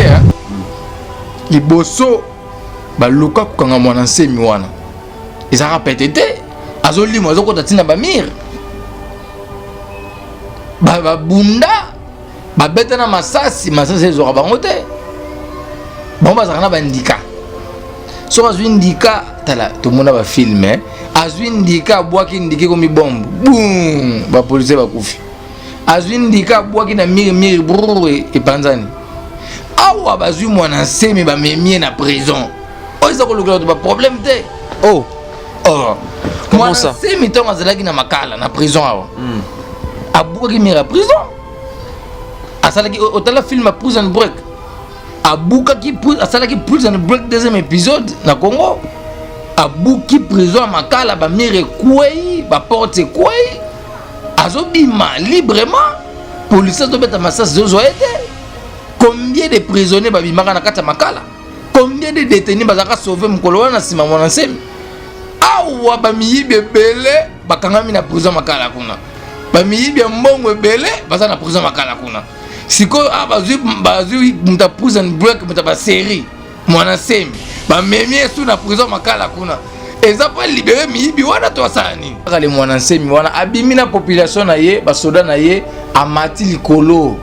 hein. Liboso baluka kanga mwana nsemi wana. Ezaka petete azoli mo azoko tatina ba mir. Ba bunda ba beta na masasi ezoka bango te. Bon bazaka na bandika. So azwi ndika tala tomona ba film hein. Azwi ndika bwaki ndike komi bombe. Boum ba police bakufi. Azwi ndika bwaki na mir brrr e panzani. Awa bazwi mwana nsemi ba memie na prison. Oza ko lokela ba problème te. Oh. Comment ça? C'est miton azalaki na makala na prison awa. Abwaki mir à prison. Asalaki otala film Prison Break. Abukaki asalaki Prison Break deuxième épisode na Congo. Abuki prison makala ba mire kwei ba porte kwei. Azobima librement. Police to beta masasi zozo ete. Combien de prisonniers ba bimaka na kata makala? Combien de détenus bazaka sauver mukolo wana sima mwana nsemi? Awa ba miyibe bele bakangami na prison makala kuna. Ba miyibe mbongo bele baza na prison makala kuna. Siko bazui muta Prison Break muta ba série mwana nsemi. Ba memie sous na prison makala kuna. Eza pa libérer miyibi wana to asani. Kale mwana nsemi wana abimi na population na ye ba soda na ye amati likolo.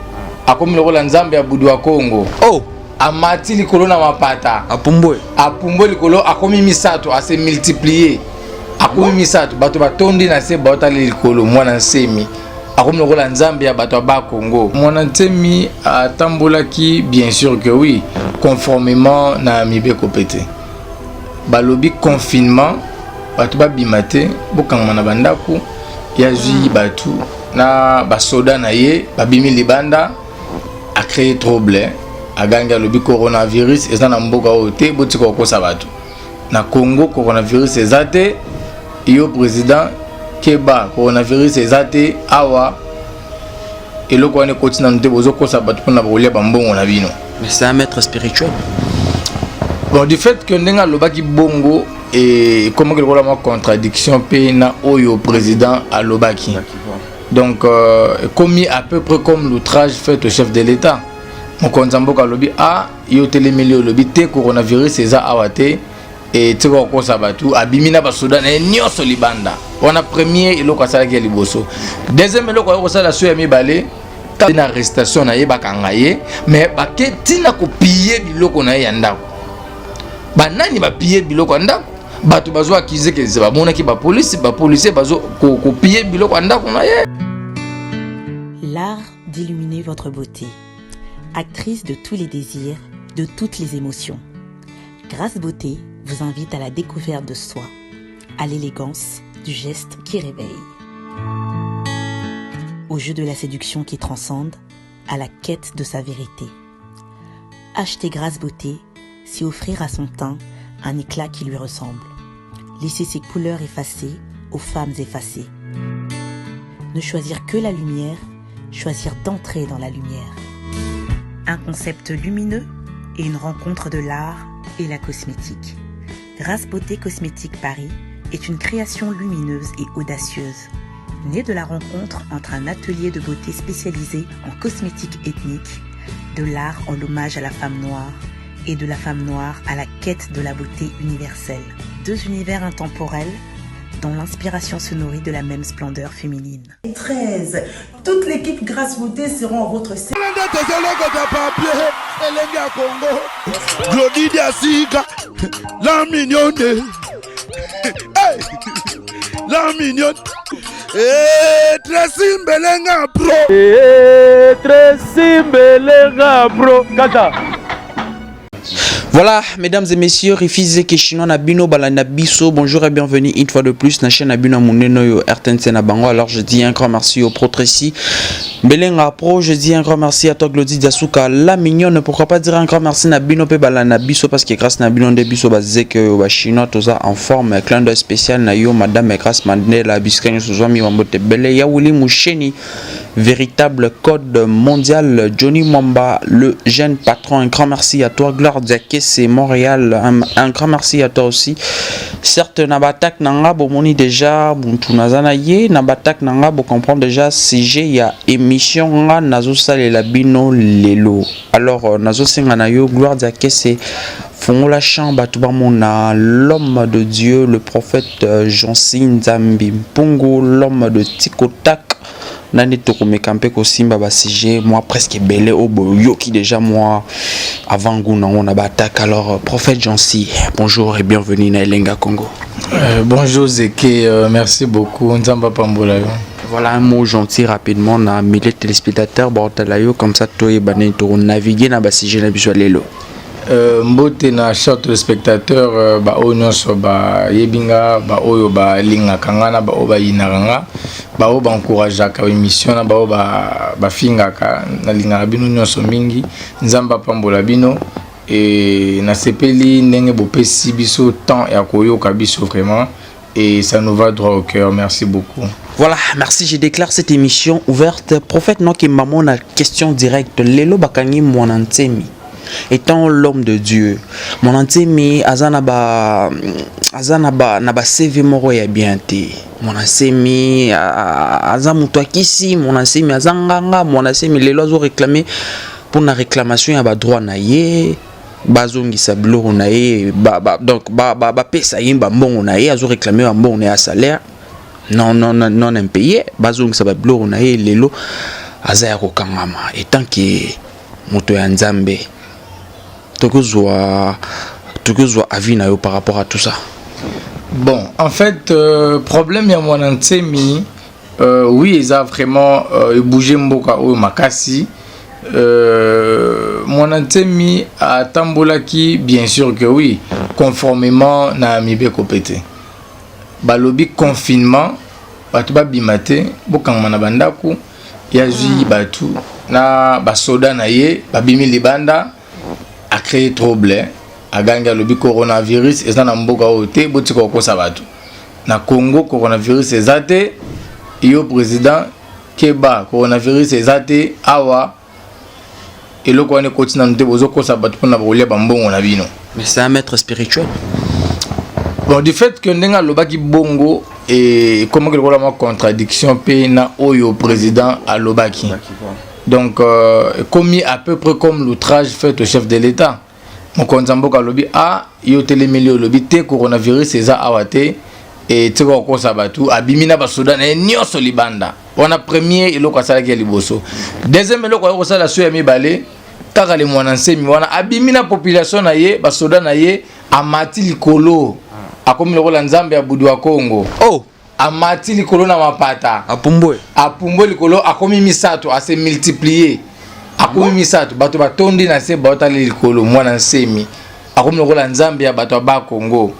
Akomi lokola nzambe ya budu wa Congo. Oh, amati likolo na mapata. Apumbwe likolo akomi misato ase multiplier. Akomi misato bato batondi na se bota likolo mwana nsemi. Akomi lokola nzambe ya bato ba Congo. Mwana nsemi atambolaki bien sûr que oui, conformément na mibeko pete. Balobi confinement bato ba bimate bokanga na bandako yazwi batu na basoda na ye babimi libanda a créé trouble a ganga lobi coronavirus eza na mboka ote botika kokosa bato na Congo coronavirus ezate yo président Keba coronavirus ezate awa eloko wane kotina nte bozo kosa bato pona bolia bambongo na bino. Mais c'est un maître spirituel. Bon, du fait que ndenga lobaki bongo et comment que la contradiction pe na oyo président à lobaki. Donc commis à peu près comme l'outrage fait au chef de l'État. Mon konzamboka lobi a yo telemeli lobi te coronavirus eza awate et tiko ko sabatu abimina basoda na nyoso libanda. On a premier eloko asalaki liboso. Deuxième eloko ko sala so ya mibale na arrestation na ye bakanga ye mais baketina ko piller biloko na ye ndako. Banani ba piller biloko ndako bato bazo akize ke ba mona ki ba police bazo ko piller biloko ndako na ye. L'art d'illuminer votre beauté. Actrice de tous les désirs, de toutes les émotions. Grâce Beauté vous invite à la découverte de soi, à l'élégance du geste qui réveille. Au jeu de la séduction qui transcende, à la quête de sa vérité. Acheter Grâce Beauté, c'est offrir à son teint un éclat qui lui ressemble. Laisser ses couleurs effacées aux femmes effacées. Ne choisir que la lumière, choisir d'entrer dans la lumière. Un concept lumineux et une rencontre de l'art et la cosmétique. Grâce Beauté Cosmétique Paris est une création lumineuse et audacieuse, née de la rencontre entre un atelier de beauté spécialisé en cosmétique ethnique, de l'art en l'hommage à la femme noire et de la femme noire à la quête de la beauté universelle. Deux univers intemporels dont l'inspiration se nourrit de la même splendeur féminine. 13. Toute l'équipe Grâce Beauté seront en votre service. La mignonne. La mignonne. Tresimbelenga bro. Tresimbelenga bro. Kata. Voilà, mesdames et messieurs, Rifize Keshino Nabino Balanabiso, bonjour et bienvenue une fois de plus na chaîne Nabino Muneno RTNC Nabango. Alors je dis un grand merci au Pro Tracy Belenga Pro, je dis un grand merci à toi Glody Diasuka, la mignonne, pourquoi pas dire un grand merci Nabino Pe Balanabiso parce que grâce Nabino Debiso Bazek Chinois toza en forme, clin d'œil spécial na yo madame grâce Mandela Biscanyo Suzami Mambote Bele Yaouli Moucheni, véritable code mondial Johnny Mamba, le jeune patron, un grand merci à toi Gloire Diakes c'est Montréal. Un grand merci à toi aussi. Certes, Nabatak Nanga, bomoni déjà, Buntu Nazanaye, Nabatak Nanga, vous comprendre déjà, CG, il y a émission, Nazo Sale la Bino Lelo. Alors, Nazo Senganayo, gloire d'Ake, c'est Fongola Chamba, Tubamona, l'homme de Dieu, le prophète Jansin Zambi Mpungu, l'homme de Tikotak. Nani Tokome Kampe Kosimba Basige, moi presque belé au boyo qui déjà moi avant Gouna on a battaque. Alors prophète Jansi, bonjour et bienvenue na Elenga Congo. Bonjour Zeke, merci beaucoup. Nzamba Pambola. Voilà un mot gentil rapidement na milliers de téléspectateurs Bortalayo comme ça toi et bané to naviguer na Basige na biso lelo. Mbote na chers téléspectateurs ba onyoso ba yebinga ba oyo ba linga kangana ba oba inaranga ba oba encourager ka émission na ba oba ba finga ka na linga bino nyonso mingi nzamba pambola bino et na sepeli ndenge bopesi biso temps ya koyoka biso vraiment et ça nous va droit au cœur. Merci beaucoup. Voilà, merci, je déclare cette émission ouverte. Prophète Noki Mamon a question directe lelo bakangi monantemi. Étant l'homme de Dieu, mon antemi azanaba naba CV moro ya bien te. Mon antemi azamuto kisi, mon antemi azanganga, mon antemi lelo azo réclamer pour la réclamation ya ba droit na ye, bazongi sablo na ye, donc pesa yimba mbongo na ye azo réclamer ba mbongo na salaire. Non impayé, bazongi sablo na ye lelo azaya ko kangama étant que moto ya Nzambe. Tokozwa avis na yo par rapport à tout ça. Bon, en fait, problème ya monantemi, oui, ils a vraiment bougé mboka o makasi. Monantemi a tambolaki, bien sûr que oui, conformément na mibe kopete. Balobi confinement, batu ba bimate, bokangama na bandaku, ya zui batu na basoda na ye, babimi libanda. A créé trouble a gagné le coronavirus et ça n'a pas été bouti ko sabatu na Congo coronavirus ezate yo président Keba coronavirus ezate awa et le ko ne continue nte bozo ko sabatu pour na bolia bambongo na bino. Mais c'est un maître spirituel. Bon, du fait que ndenga lobaki bongo et comment que la contradiction pe na oyo président a lobaki. Donc, commis à peu près comme l'outrage fait au chef de l'État. Mon konzamboka lobby a yo télémilio lobby te coronavirus eza awate et tseko ko sabatu abimina basoda na nyonso libanda. On a premier eloko sala ki liboso. Deuxième eloko ko sala so ya mibale kaka le mwananse mi wana abimina population na ye basoda na ye amati likolo akomi loko la Nzambe ya budu wa Congo. Oh amati likolo na mapata apumbwe likolo akomi misato ase multiplier akomi misato bato batondi na se bota likolo mwana nsemi akomi lokola Nzambe ya bato ba Congo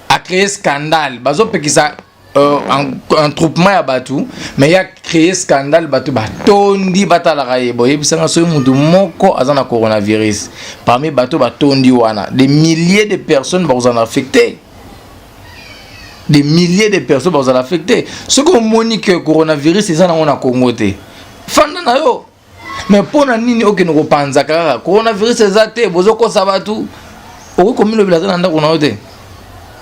a créé scandale bazo pekisa un troupement ya batu mais ya créé scandale bato batondi batala kaye boye bisanga so mutu moko azana coronavirus parmi bato batondi wana des milliers de personnes vont en affecter. Des milliers de personnes vont être affectées. Ce qu'on monique que le coronavirus, c'est ça qu'on a Congo. Fanda yo. Mais pour nini aucun repensa car coronavirus c'est ça te bozo ko sabatu. Au comme le village nanda ko na te.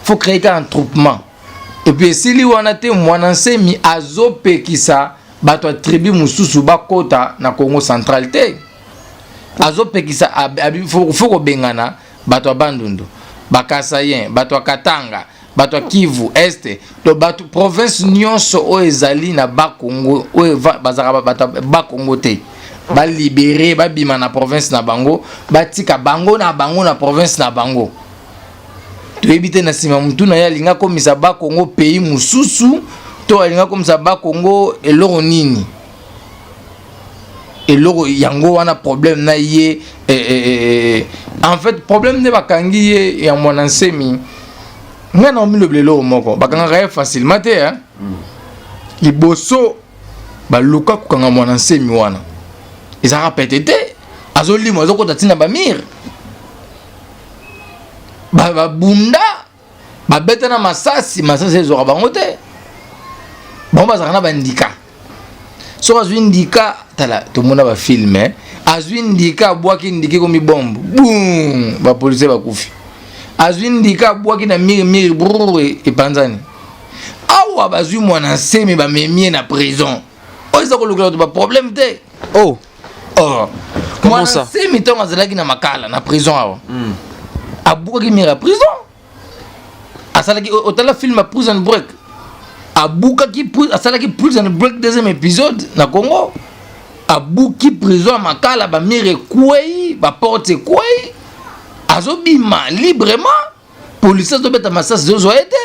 Faut créer un troupement. Et puis si li wana te mwananse mi azope kisa bato tribu mususu bakota na Congo central te. Azope kisa faut ko bengana bato bandundu. Bakasayen, bato Katanga. Bato Kivu Est to bato province nyonso o ezali na Bakongo o bazaka bato Bakongo te ba libérer ba bima na province na bango batika bango na province na bango to ebite na sima mutu na ya linga komisa Bakongo pays mususu to linga komisa Bakongo eloko nini eloko yango wana problème na ye en fait problème ne bakangi ye ya mwanансemi ngana omi le blelo moko bakanga ka facilement te hein liboso baluka kukanga mwana nsemi wana ezaka pete te azolimo azokota tina bamir babunda babeta na masasi ezoka bango te bango bazaka na bandika so azwi ndika tala tomona ba film azwi ndika abwaki ndiki ko mibombo boum ba police bakufi azwi ndika abwaki na miri brrr epanzani awa bazwi mwana nsemi ba memie na prison oza ko lukela ba problème te Oh comment ça nsemi to azalaki na makala na prison awa abwaki miri na prison asalaki otala film a Prison Break abukaki asalaki Prison Break deuxième épisode na Congo abuki prison makala ba mire kwei ba porte kwei azobima librement police azobeta masasi zozo ete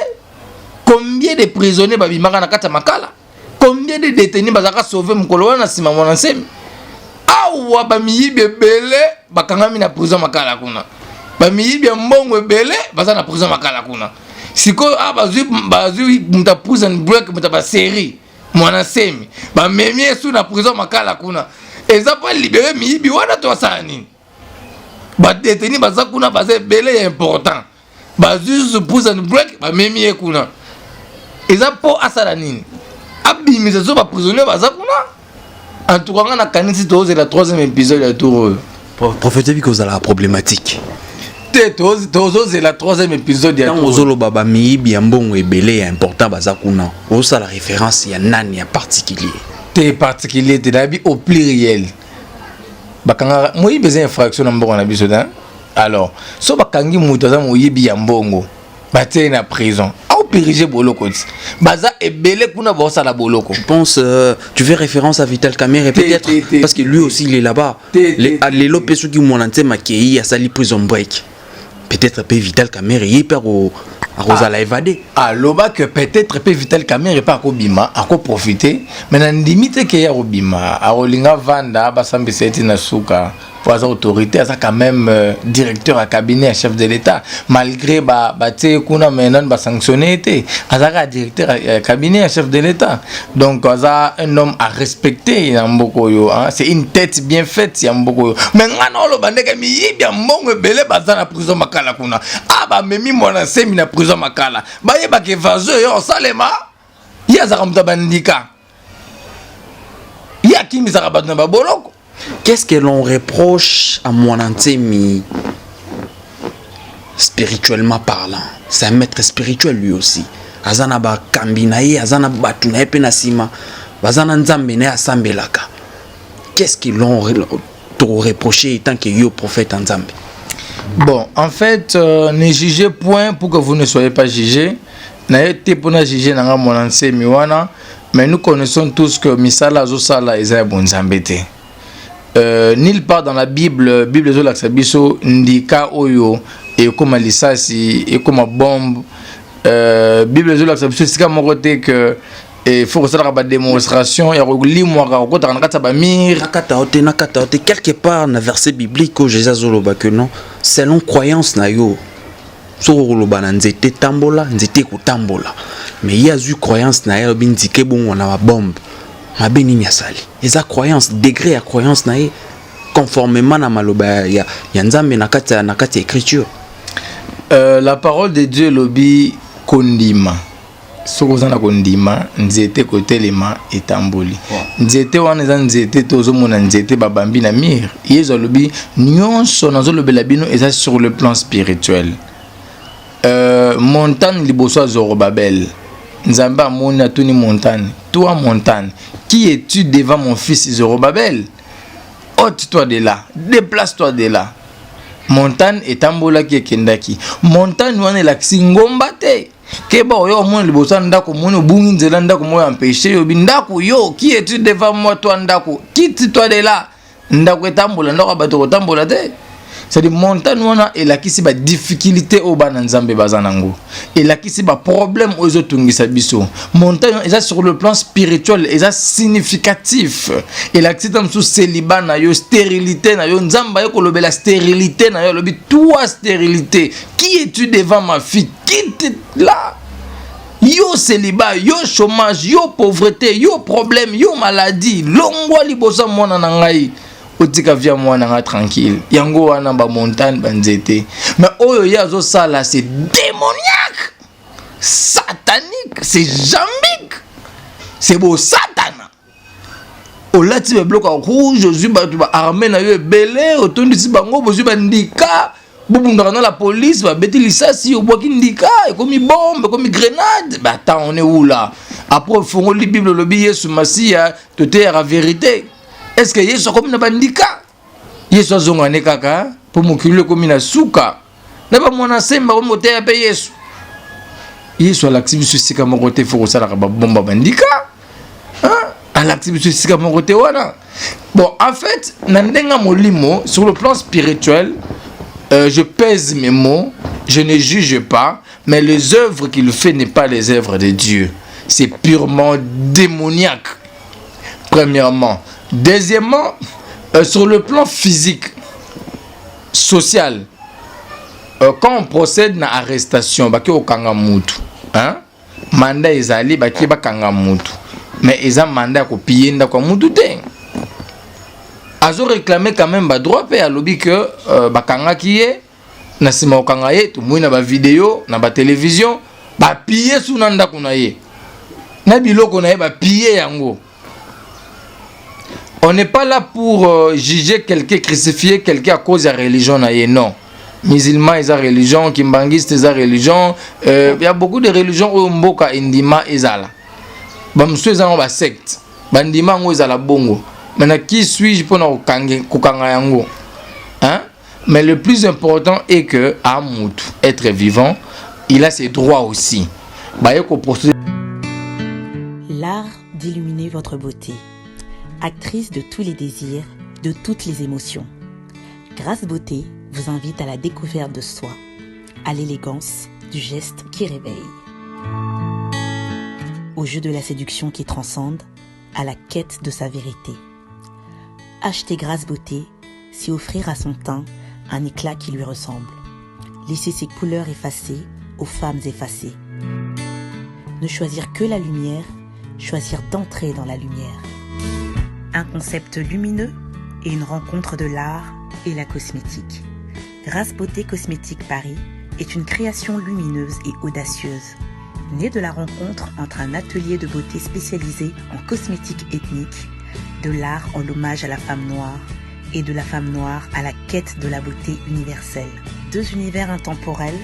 combien de prisonniers babimaka na kata makala combien de détenus bazaka sauver mukolo wana sima mwana nsemi awa ba miyibi ebele bakangami na prison makala kuna ba miyibi mbongo ebele baza na prison makala kuna siko bazui muta Prison Break muta ba série mwana semi ba memie sous na prison makala kuna eza pas libérer miyibi wana to sani ba détenu baza kuna baza belé important bazui sous Prison Break ba memie kuna eza po asala nini abimisa zo ba prisonnier baza kuna en tout cas na kanisi toze la 3e épisode ya tour prophète vi cause la problématique c'est la 3e épisode ya Ozolo baba miyibi ya mbongo ebele ya important bazakuna. Osa la référence ya nani ya particulier. T'es particulier t'es d'abi au pluriel. Bakanga moyi besoin infraction na mbongo na biso da. Alors, so bakangi muto za moyibi ya mbongo. Baté na prison. Au périger boloko. Baza ebele kuna bosa la boloko. Je pense tu fais référence à Vital Kamerhe peut-être parce que lui aussi il est là-bas. Les lopeso qui monante makei à sali Prison Break. Peut-être peu Vital Kamerhe hyper au Rosala évadé. Loba que peut-être peu Vital Kamerhe pas ko bima, a ko profiter, mais na limite que ya robima, a rolinga vanda ba sambe seti na suka. Pour les autorités, ça quand même directeur à cabinet, chef de l'État, malgré tu kuna maintenant ba sanctionné été, ça directeur à cabinet, chef de l'État. Donc ça un homme à respecter Yambokoyo, hein, c'est une tête bien faite Yambokoyo. Mais ngano lo bande ka mi bien mongo belé baza na prison makala kuna. Ah ba memi mona semi na prison makala. Ba yeba ke vazo yo salema. Ya za kamta bandika. Ya kimi za kabatu na baboloko. Qu'est-ce que l'on reproche à Mwanantemi spirituellement parlant? C'est un maître spirituel lui aussi. Azana ba kambinaye, azana batu na epe na sima, bazana nzambe na asambelaka. Qu'est-ce que l'on reproché étant que yo prophète nzambe? Bon, en fait, ne jugez point pour que vous ne soyez pas jugés. Na été pour na juger na Mwanantemi wana, mais nous connaissons tous que misala zo sala eza bon nzambete. Nulle part dans la Bible zo laksabiso ndika oyo et comme lisasi et comme bombe Bible zo laksabiso sika mokote que il faut que ça la démonstration ya rogli moi ko ta nakata ba mir nakata ote quelque part na verset biblique où Jésus zoloba que non selon croyance na yo so roloba na nzete tambola nzete ko tambola mais il y a eu croyance na yo bindike bon on a ba bombe ma béni asali eza croyance degré à croyance nae conformément na maloba ya nzambe na kati écriture. La parole de Dieu lobi kondima soko na kondima nzete kotelema etamboli nzete wana eza nzete tozo mona nzete babambi na mir yezo lobi nyonso nazo lobela bino eza sur le plan spirituel. Montagne liboso Zorobabel nzambe amoni atuni montagne toi montagne qui es-tu devant mon fils Zorobabel? Ôte-toi de là, déplace-toi de là. Montagne etambola ki ekendaki. Montagne wana elakisi ngomba te. Keba oyo mona libosa ndako mona bungi nzela ndako moyo empêcher yo ndako yo qui es-tu devant moi toi ndako? Quitte-toi de là. Ndako etambola ndako bato kotambola te. C'est-à-dire montagne wana elakisi ba difficulté au bana nzambe bazanango. Elakisi ba problème aux otungisa biso. Montagne eza sur le plan spirituel, eza significatif. Elakisi tam sous célibat na yo stérilité na yo nzamba yo kolobela stérilité na yo lobi toi stérilité. Qui es-tu devant ma fille? Quitte là. Yo célibat, yo chômage, yo pauvreté, yo problème, yo maladie. Longwa libosa mwana na ngai. Otika via mwana nga tranquille yango wana ba montagne banzete mais oyo yazo sala c'est démoniaque satanique c'est jambique c'est beau satana olati ba bloc rouge ozwi ba armée na yo belé otondisi bango bozwi ba ndika bobundaka na la police ba beti lisasi obwaki ndika ekomi bombe ekomi grenade bah attends on est où là après fongoli bible lobi Yesu Masia tote ya vérité est-ce que Yesu comme na bandika Yesu azonga ne kaka pour mokilo comme na suka na ba mona semba ko mote ya pe Yesu Yesu alakisi sika moko te foko sala ka ba bomba bandika hein alakisi sika moko te wana bon en fait na ndenga molimo sur le plan spirituel je pèse mes mots, je ne juge pas, mais les œuvres qu'il fait n'est pas les œuvres de Dieu. C'est purement démoniaque, premièrement. Deuxièmement, sur le plan physique, social, quand on procède à l'arrestation, il y a un mandat, il y a un mais il y a un mandat qui est azo réclamer quand même ba droit pe à lobby que bakanga ki est na sima okanga ye to moina ba vidéo na ba télévision ba piller sous nanda kuna ye na biloko na ye ba piller yango. On n'est pas là pour juger quelqu'un, crucifier quelqu'un à cause de la religion na ye, non. Musulmans ils ont religion, kimbangistes ils ont religion, il y a beaucoup de religions au mboka indima ezala ba msu ezala ba secte ba ndima ngo ezala bongo. Maintenant, qui suis-je pour nous yango? Hein? Mais le plus important est que Amout, être vivant, il a ses droits aussi. L'art d'illuminer votre beauté. Actrice de tous les désirs, de toutes les émotions. Grâce Beauté vous invite à la découverte de soi, à l'élégance du geste qui réveille. Au jeu de la séduction qui transcende, à la quête de sa vérité. Acheter Grâce Beauté, c'est offrir à son teint un éclat qui lui ressemble. Laisser ses couleurs effacées aux femmes effacées. Ne choisir que la lumière, choisir d'entrer dans la lumière. Un concept lumineux et une rencontre de l'art et la cosmétique. Grâce Beauté Cosmétique Paris est une création lumineuse et audacieuse, née de la rencontre entre un atelier de beauté spécialisé en cosmétique ethnique, de l'art en hommage à la femme noire et de la femme noire à la quête de la beauté universelle. Deux univers intemporels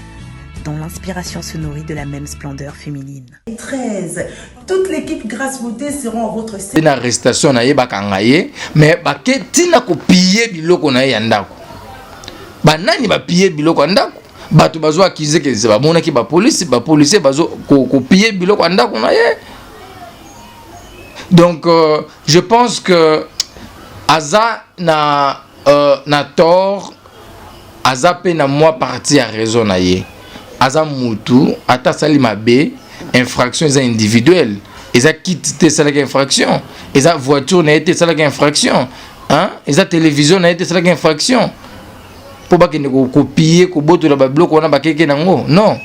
dont l'inspiration se nourrit de la même splendeur féminine. 13. Toute l'équipe Grâce Beauté seront à votre service. Une arrestation na ye bakangaye mais baketina ko piller biloko na ye ndako. Ba nani ba piller biloko ndako? Bato bazo accuser que c'est ba mona ki ba policier bazo ko piller biloko ndako na ye. Donc, je pense que Aza na tort, Aza pe na moi parti à raison na ye. Aza mutu, ata sali mabe, infraction est individuelle. Eza quitte ça la infraction. Eza voiture n'a été ça la infraction. Hein? Eza télévision n'a été ça la infraction. Pour pas que ne copier, ko boto la bloc on a ba keke nango. Non.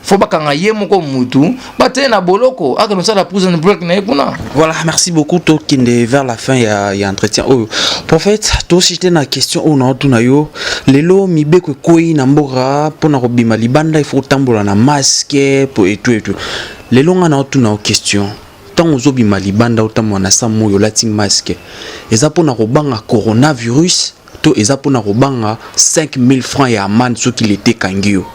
Faut pas qu'on aille mon mutu, batte na boloko, ah comme ça la prison break na ekuna. Voilà, merci beaucoup to kinde vers la fin il y a entretien. Oh, prophète, to si j'étais na question on a tout na yo, lelo mibe ko koi na mbora pona ko bima libanda il faut tambola na masque pour et tout. Lelo ngana tout na question. Tant ozo bima libanda otamo na samo yo latin masque. Eza pona ko banga coronavirus, to eza pona ko banga 5000 francs ya amende ce qu'il était kangio.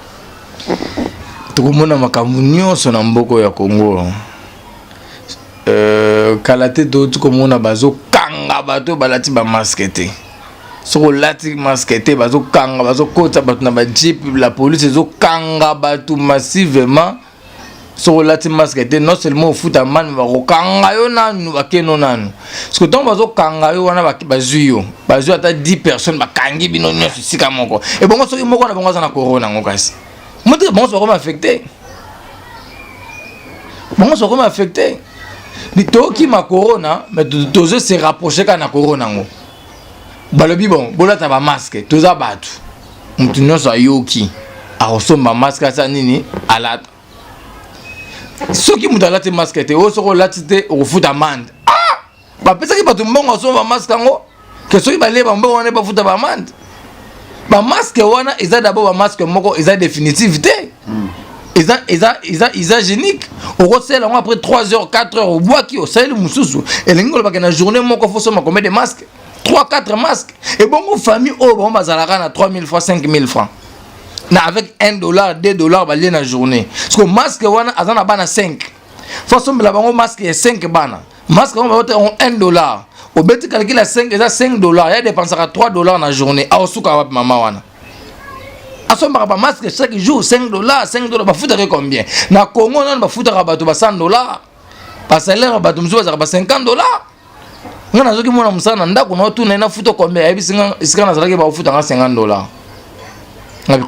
Tukumona makambo nyonso na mboko ya Congo. Kalate do tukumona bazo kanga bato balati ba masque te. Soko lati masque te bazo kanga bazo kota bato na ba jeep la police zo kanga bato massivement. Soko lati masque te non seulement au foot man ba ko kanga yo nanu bakeno nanu. Soko ton bazo kanga yo wana bazuyo. Bazo ata 10 personnes bakangi bino nyonso sika moko. Et bongo soki moko na bongo za na corona ngokasi. Moi, bon, ça va m'affecter. Bon, ça va m'affecter. Les taux qui m'a corona, mais tous eux se rapprocher quand na corona. Balobi bon, bola ta ba masque, tous à battu. Moutinho sa yoki. A ressemble masque ça nini à la. Ceux qui m'ont la masque te, au soro la tite au foot amende. Ah! Ba pesa ki batu mbongo so ba masque ngo. Que ceux qui ba leba mbongo on est pas foot ba amende. Ba masque wana eza d'abord ba masque moko eza définitivité. Ils génique. Au recel, après 3 heures, 4 heures, au bois qui au sel, moussou. Et l'ingol, la journée, mon coffre, ça m'a combien de masques 3-4 masques. Et bon, mon famille, oh, bon, bazalaka, 3 000 francs, 5 000 francs. Avec $1, $2, bah, la journée. Parce que masque, on a 5. Façon, la masque est 5 bana. Masque, on va $1. Au bête, calcule à 5, il y a $5. Il y a dépensé à $3 dans la journée. Ah, au souk, à maman, wana. À son masque, chaque jour, $5, $5, bah, foutre combien? Na Congo, on va foutre à $100. Parce que là, bah, $50. On a dit que mon ami ça n'a pas tout n'a foutu combien? Et puis c'est quand on a dit que va foutre $50.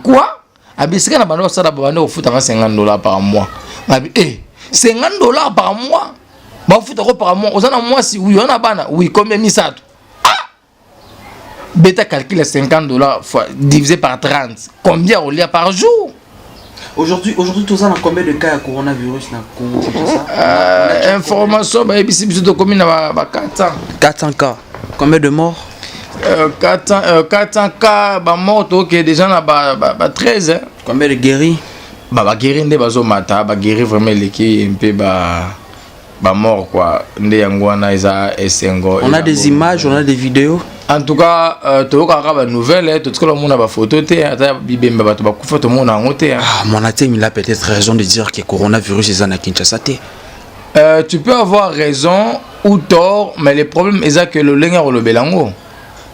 Quoi? Et puis c'est quand on a dit que va foutre $50 par mois. Et $50 par mois? Va foutre par mois. Aux mois si oui on a bana oui combien misato? Ah! Bêta calcule $50 divisé par 30. Combien on lit par jour? Aujourd'hui, tous en combien de cas de coronavirus dans le Congo? Information, bah, ici, de commune, 400. 400 cas. Combien de morts? 400 cas, bah, morts, ok, déjà, bah, 13. Hein. Combien de guéris? Bah, guéris, bah, guéris vraiment l'équipe, un peu, bah, mort, quoi. On a des images, on a des vidéos. En tout cas, tu as des nouvelles, tout ce que le monde a des photos, tout le monde a noté. Mon athème, il a peut-être raison de dire que le coronavirus est à Kinshasa. Tu peux avoir raison ou tort, mais le problème est que le lengaro le belango.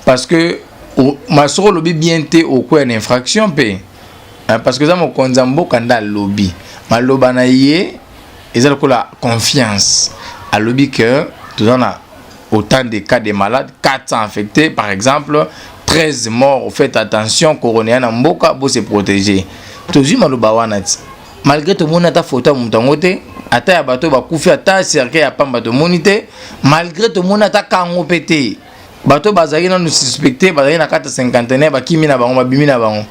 Parce que ma soeur lobby bien té au quoi une infraction parce que ça mon konzambo kanda lobby. Ma lobanaye ils ont la confiance à lobby que tout en a autant de cas de malades, 400 infectés par exemple, 13 morts. Faites attention, coronéen en mboka pour se protéger. Toujours maloba wanati. Malgré tout le monde a ta photo moutangote, ata ya bato ba kufi ata cercle ya pamba to monité, malgré tout le monde a ta kango pété. Bato bazali na nous suspecté, bazali na 450 ba kimi na bango ba bimi na bango.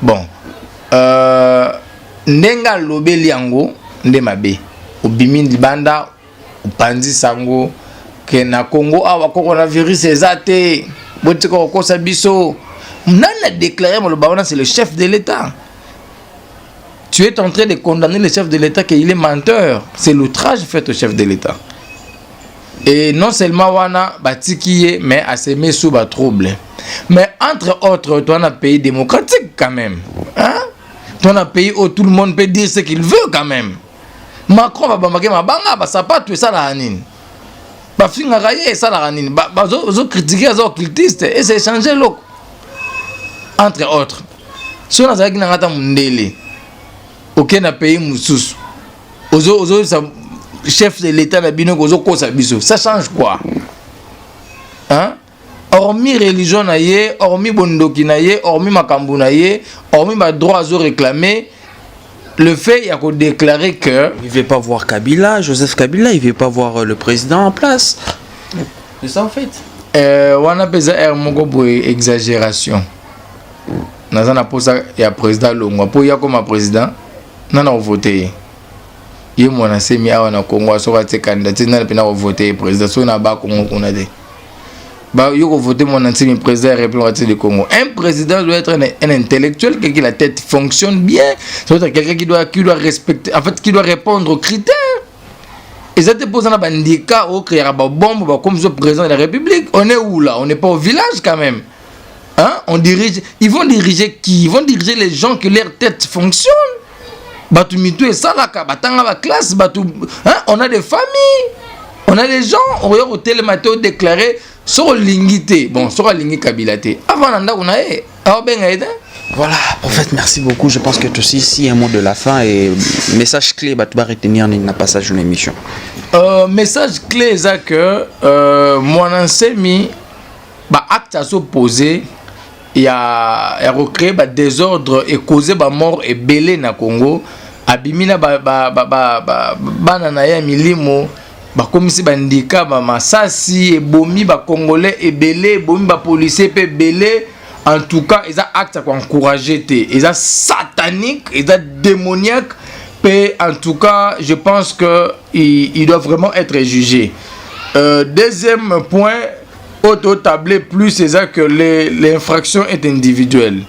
Bon. Ndenga lobeli yango nde mabe. Obimi libanda, upanzi sango que na Congo awa coronavirus ezate. Botiko ko sabiso. Nana déclaré mo le c'est le chef de l'État. Tu es en train de condamner le chef de l'État qu'il est menteur. C'est l'outrage fait au chef de l'État. Et non seulement wana batikiye mais à s'aimer sous bas trouble. Mais entre autres, toi un pays démocratique quand même. Hein? Toi un pays où tout le monde peut dire ce qu'il veut quand même. Macron va bamake mabanga ba sapato ça la hanine. Ba finga raye ça la hanine. Ba zo critiquer zo occultiste et c'est changer l'eau. Entre autres. Si on a zaki na ngata mundele. Aucun pays moussous. Ozo chef de l'État na bino ozo kosa biso. Ça change quoi? Hein? Hormis religion na ye, hormis bondoki na ye, hormis makambu na ye, hormis ma droit à réclamer, le fait il y a qu'on déclarer que il veut pas voir Kabila, Joseph Kabila, il veut pas voir le président en place. C'est ça en fait. On a besoin de exagération. Nous avons posé le président Longo. Pour y a comme président, nous avons voté. Il y a mon ami à Congo, sur le candidat, nous avons voté le président. Sur le Congo, on a dit. Bah, il faut voter mon ancien président de la République du Congo. Un président doit être un intellectuel, quelqu'un qui la tête fonctionne bien, c'est quelqu'un qui doit respecter, en fait, qui doit répondre aux critères. Et ça te pose un bandika au créer un bombe comme ce président de la République. On est où là? On n'est pas au village quand même. Hein? On dirige. Ils vont diriger qui? Ils vont diriger les gens que leur tête fonctionne. Batu mitu et salaka, batanga la classe, batu. Hein? On a des familles. On a des gens. On a au télémato déclaré. Sur l'ingité, bon, sur l'ingité kabilate. Avant l'anda, on a eu. Voilà, prophète, merci beaucoup. Je pense que tu aussi ici un mot de la fin et message clé, tu vas retenir dans passage de l'émission. Message clé, c'est que mon enseignant, acte à s'opposer, il y a recréé des désordres et causé des morts et belé na Congo. Abimina banana ya milimo. Comme si bandika masasi et bomi ba congolais et belé bomi ba policier pe belé. En tout cas ils ont acte à encourager ils ont satanique ils ont démoniaque et en tout cas je pense que il doit vraiment être jugé. Deuxième point auto tablé plus c'est ça que l'infraction est individuelle.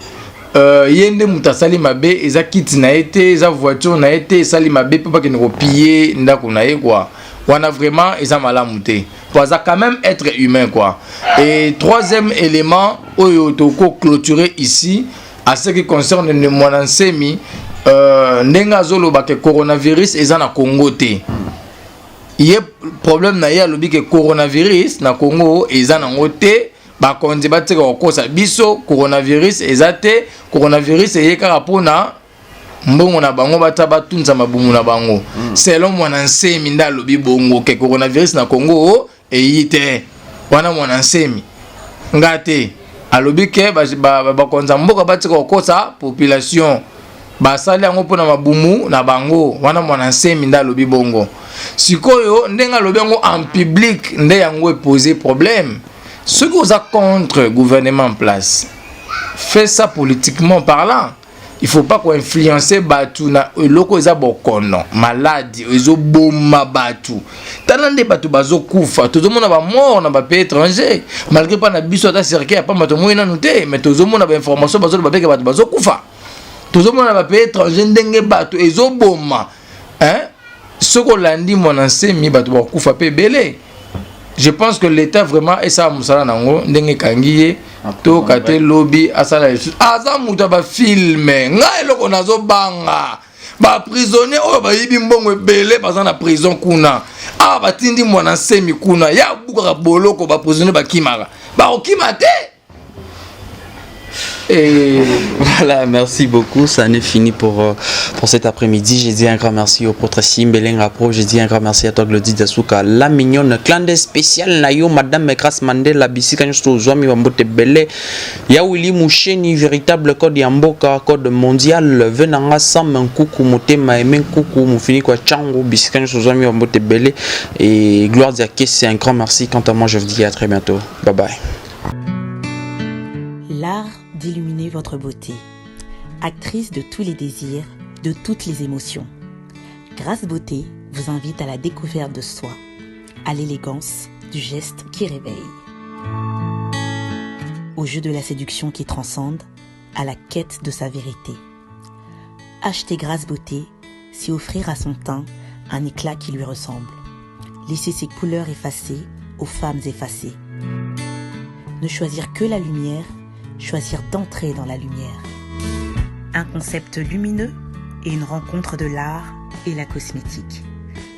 yende muta sali mabe eza kit na été eza voiture na été sali mabe papa ki ne piller ndako na ye quoi wana vraiment eza malamu te pour ça quand même être humain quoi. Et troisième élément oyo toko clôturer ici à ce qui concerne le Mwanasemi ndenga zoloba ke coronavirus eza na Congo te. Yé problème na ya lobi ke coronavirus na Congo eza na ngote ba konzi ba tseka kosa biso coronavirus eza te coronavirus eyeka pona mbongo na bango bata batunza mabumu na bango selon Mwanasemi nda lobi bongo ke coronavirus na Congo eyite wana Mwanasemi ngate alobi ke ba konza mboka batseka kosa population basali yango pona mabumu na bango wana Mwanasemi nda lobi bongo sikoyo ndenga lobi yango en public nde yango poser problème. Ceux qui sont contre le gouvernement en place, fait ça politiquement parlant. Il ne faut pas qu'on influence Batu na loko eza bokono maladie ezo boma Batu. Tanande Batu bazo kufa, tout le monde va mort na ba pays étranger. Malgré pas na biso ta cercle pas mato moina noté, mais tout le monde a information bazo ba Batu bazo kufa. Tout le monde na ba pays étranger ndenge Batu ezo boma. Hein? Ce qu'on l'a dit Mwanasemi Batu ba kufa pe belé. Je pense que l'État vraiment est ça musala nango ndenge kangiye to kate lobby asala aza muta ba filme nga eloko nazo banga ba prisonnier oyo ba yibi mbongo ebele baza na prison kuna a batindi Mwanasemi kuna ya buka boloko ba prisonnier ba kimaka ba okimate. Et voilà, merci beaucoup. Ça en est fini pour cet après-midi. J'ai dit un grand merci au Protressi Mbelenga Pro. J'ai dit un grand merci à toi, Glody Dasuka, la mignonne, clan des spécial Nayo, Madame Mekras Mandela, Bissi Kanyosto, Zoami Wambote Bele, Yawili Moucheni, véritable code Yamboka, code mondial, Venanga Sam, Nkoukou, Motema, Nkoukou, Moufini Kwa Chango, Bissi Kanyosto, Zoami Wambote Bele, et Gloire Diaké, c'est un grand merci. Quant à moi, je vous dis à très bientôt. Bye bye. L'art d'illuminer votre beauté. Actrice de tous les désirs, de toutes les émotions. Grâce Beauté vous invite à la découverte de soi, à l'élégance du geste qui réveille. Au jeu de la séduction qui transcende, à la quête de sa vérité. Acheter Grâce Beauté, c'est offrir à son teint un éclat qui lui ressemble. Laisser ses couleurs effacées aux femmes effacées. Ne choisir que la lumière, choisir d'entrer dans la lumière. Un concept lumineux et une rencontre de l'art et la cosmétique.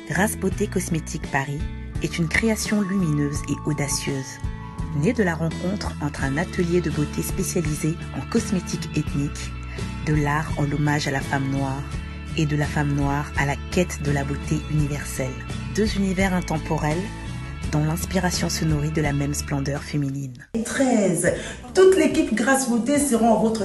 Grâce Beauté Cosmétique Paris est une création lumineuse et audacieuse, née de la rencontre entre un atelier de beauté spécialisé en cosmétique ethnique, de l'art en l'hommage à la femme noire et de la femme noire à la quête de la beauté universelle. Deux univers intemporels dont l'inspiration se nourrit de la même splendeur féminine. 13. Toute l'équipe Grâce Beauté seront à votre